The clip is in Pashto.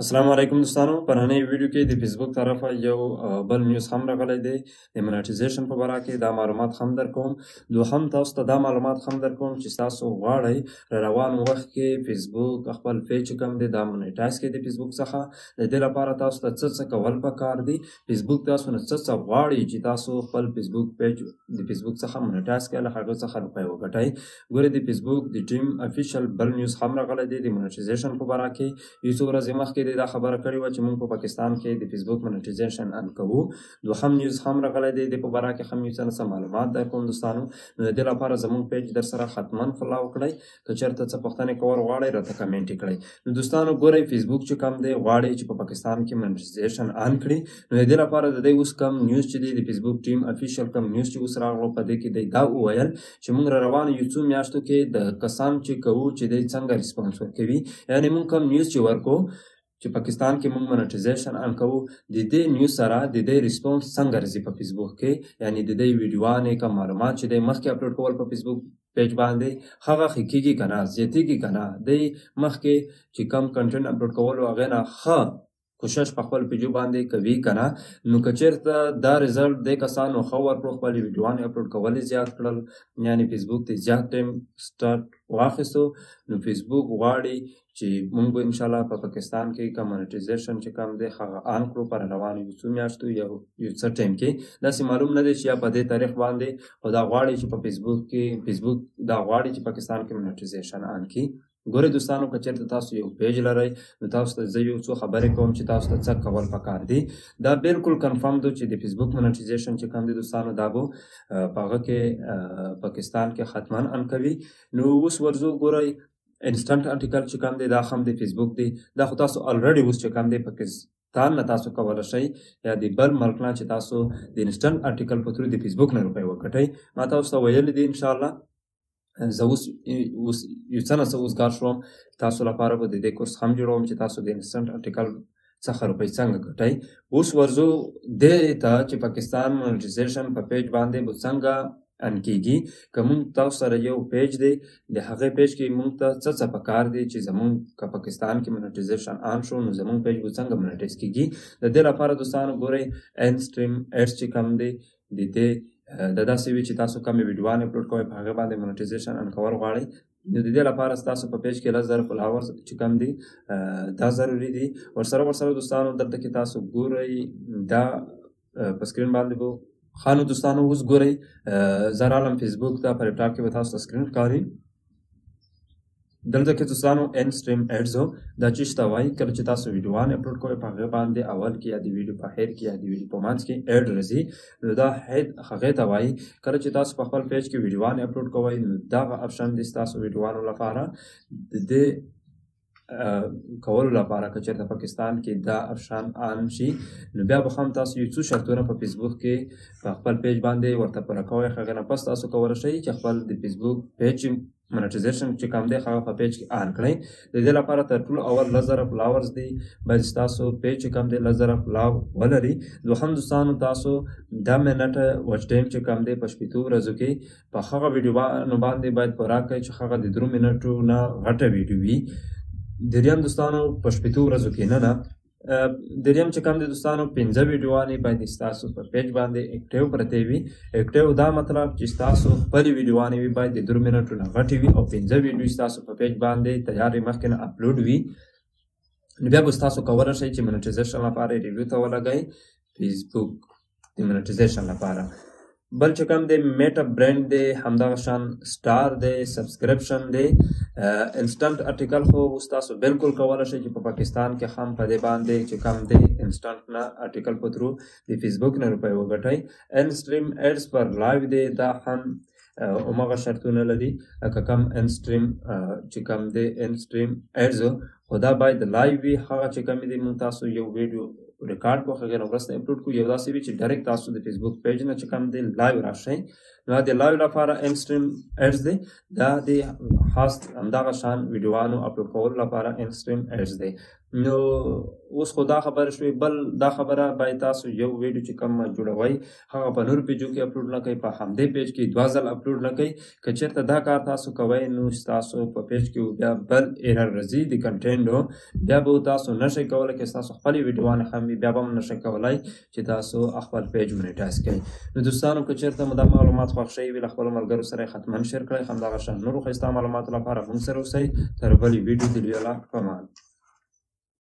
السلام علیکم دوستانو په نننۍ ویډیو کې د فیسبوک طرفه یو بل نیوز هم راغلی دی د منیټایزیشن په باره کې دا معلومات هم درکوم دوهم تاسو ته دا معلومات هم درکوم چې تاسو غواړئ را روان وخت کې فیسبوک خپل پیج چې کوم دی دا منیټایز کړئ د فیسبوک څخه د دې لپاره تاسو ته څه کول پکار دي فیسبوک تاسو نه څه غواړي چې تاسو خپل فیسبوک پیج د فیسبوک څخه منیټایز کړئ له هغه څخه روپۍ وګټئ ګورئ د فیسبوک د ټیم افیشل بل نیوز هم راغلی دی د منیټایزیشن په باره کې یو څو ورځې مخکې دا خبره کړې وه چې موږ په پاکستان کې د فیسبوک منیټایزیشن ان کوو دوهم نیوز هم راغلی دی د په باره کې هم یو څه معلومات درکوم دوستانو نو د دې لپاره زموږ پیج در سره حتما فالو کړئ که چېرته څه پوښتنې کول غواړئ راته کمنټ کړئ نو دوستانو ګورئ فیسبوک چې کوم دی غواړئ چې په پاکستان کې منیټایزیشن ان کړي نو د دې لپاره د دې اوس کم نیوز چې دی د فیسبوک ټیم افیشل کم نیوز چې اوس راغلو په دې کې دی دا وویل چې موږ را روانو یو څو میاشتو کې د کسان چې کوو چې دی څنګه ریسپانس ورکوي یعنې موږ کم نیوز چې ورکو چې پاکستان کې موږ منیټایزیشن ان کوو د دې نیوز سره د دې ریسپانس څنګه راځي په فیسبوک کې یعنی د دې ویډیوانې کوم معلومات چې دی مخکې اپلوډ کول په فیسبوک پیج باندې هغه ښه کېږي که نه زیاتېږي که نه دی مخکې چې کم کنټنټ اپلوډ کول هغې نه ښه کوشش په خپل پیجو باندې کوي که نه نو که چېرته دا رزلټ دې کسانو ښه ورکړو خپلې ویډیوانې اپلوډ کول یې زیات کړل یعنې فیسبوک ته زیات ټایم سټارټ واخیستو نو فیسبوک غواړي چې موږ به انشاءالله په پاکستان کې کوم منیټایزیشن چې کوم دی هغه ان کړو په روانو یو څو میاشتو یو څه ټایم کې داسې معلوم نه دی چې یا په دې تاریخ باندې خو دا غواړي چې په فیسبوک دا غواړي چې پاکستان کې منیټایزیشن ان کړي ګورئ دوستانو که چېرته تاسو یو پیج لرئ نو تاسو ته زه یو څو خبرې کوم چې تاسو ته څه کول پکار دي دا بالکل کنفرم ده چې د فیسبوک منیټایزیشن چې کوم دی دوستانو دا به په هغه کې پاکستان کې حتما ان کوي نو اوس ورځو ګورئ انسټنټ ارټیکل چې کوم دی دا هم د فیسبوک دی دا خو تاسو الریډي اوس چې کوم دی پاکستان نه تاسو کولی شئ یا د بل ملک نه چې تاسو د انسټنټ ارټیکل په تھرو د فیسبوک نه روپۍ وګټئ ما تاسو ته ویلي دي انشاءالله زه اوس یو څه نه څه اوسګار شوم تاسو لپاره به د دې کورس هم جوړوم چې تاسو د انسټنټ ارټیکل څخه روپۍ څنګه ګټئ اوس ورځو دې ته چې پاکستان منیټایزیشن په پیج باندې به څنګه ان کېږي که موږ تاسو سره یو پیج دی د هغې پیج کې موږ ته څه پکار دی چې زموږ که پاکستان کې منیټایزیشن ان شو نو زموږ پیج به څنګه منیټایز کېږي د دې لپاره دوستانو ګورئ انسټریم ایډز چې کوم دی د دې دا داسې وي چې تاسو کومې ویډیوانې اپلوډ کوئ په هغې باندې منیټایزیشن ان کول غواړئ نو د دې لپاره ستاسو په پیج کې 10,000 فالوورز چې کوم دي دا ضروري دي ورسره دوستانو دلته کې تاسو ګورئ دا په سکرین باندې به خانو دوستانو اوس ګورئ زه رالم فیسبوک ته په لیپټاپ کې به تاسو ته سکرین ښکاري دلته کې دوستانو انسټریم ایډز دا چې شته وایي کله چې تاسو ویډیوانې اپلوډ کوئ په هغې باندې اول کې یا د ویډیو په اخر کې یا د ویډیو په منځ کې ایډ راځي نو دا هغې ته وایي کله چې تاسو په خپل پیج کې ویډیوانې اپلوډ کوئ نو دغه اپشن دی ستاسو ویډیوانو لپاره د دې کولو لپاره که چېرته پاکستان کې دا اپشن ان شي نو بیا به هم تاسو یو څو شرطونه په فیسبوک کې په خپل پیج باندې ورته پوره کوئ هغې نه پس تاسو کولی شئ چې خپل د فیسبوک پیج منیټایزیشن چې کوم دی هغه په پیج کې ان کړئ د دې لپاره تر ټولو اول 10,000 فالوورز دی باید ستاسو پیج چې کوم دی 10,000 فالو ولري دوهم دوستانو تاسو 10 منټه واچ ټایم چې کوم دی په شپېتو ورځو کې په هغه ویډیوانو باندې باید پوره کړئ چې هغه د 3 منټو نه غټه ویډیو وي دریم دوستانو په شپېتو ورځو کې نه دریم چې کوم دی دوستانو 15 ویډیوانې باید ستاسو په پیج باندې اکټیو پرتې وي اکټیو دا مطلب چې ستاسو خپلې ویډیوانې وي باید د 3 منټو نه غټې وي او 15 ویډیو ستاسو په پیج باندې تیارې مخکې نه اپلوډ وي نو بیا به ستاسو کولی شئ چې منیټایزیشن لپاره ریویو ته ولګئ فیسبوک د منیټایزیشن لپاره بل چې کوم دی میټ اپ برانډ دی همدغه شان سټار دی سبسکرپشن دی انسټنټ ارټیکل خو اوس تاسو بالکل کولی شئ چې په پاکستان کې هم په دې باندې چې کوم دی انسټنټ نه ارټیکل په تھرو د فیسبوک نه روپۍ وګټئ انسټریم ایډز پر لایو دی دا هم همغه شرطونه لري که کوم انسټریم چې کوم دی انسټریم ایډز خو دا باید لایو وي هغه چې کوم دی موږ تاسو یو ویډیو ریکارډ کو هغه وروسته اپلوډ کو یو داسې وي چې ډایرکټ تاسو د فیسبوک پیج نه چې کوم دی لایو راشئ نو د لایو لپاره ان سټریم ایډز دی، دا د خاص همدغه شان ویډیوانو اپلوډ کولو لپاره ان سټریم ایډز دی. نو اوس خو دا خبره شوې، بل دا خبره باید تاسو یو ویډیو چې کوم جوړوئ هغه په نورو پیجو کې اپلوډ نه کوئ، په همدې پیج کې 2 ځل اپلوډ نه کوئ. که چېرته دا کار تاسو کوئ نو ستاسو په پیج کې بیا بل ایرر راځي د کنټینټو، بیا به تاسو نشئ کولی که ستاسو خپلې ویډیوانې هم وي بیا به هم نشئ کولی چې تاسو خپل پیج مونیټایز کړئ. نو دوستانو که چېرته مو دا معلومات خوښ شوي وي له خپلو ملګرو سره یې حتما شیر کړئ. همدغه شان نورو ښایسته معلوماتو لپاره موږ سره اوسئ. تر بلې ویډیو د لیدو په امان.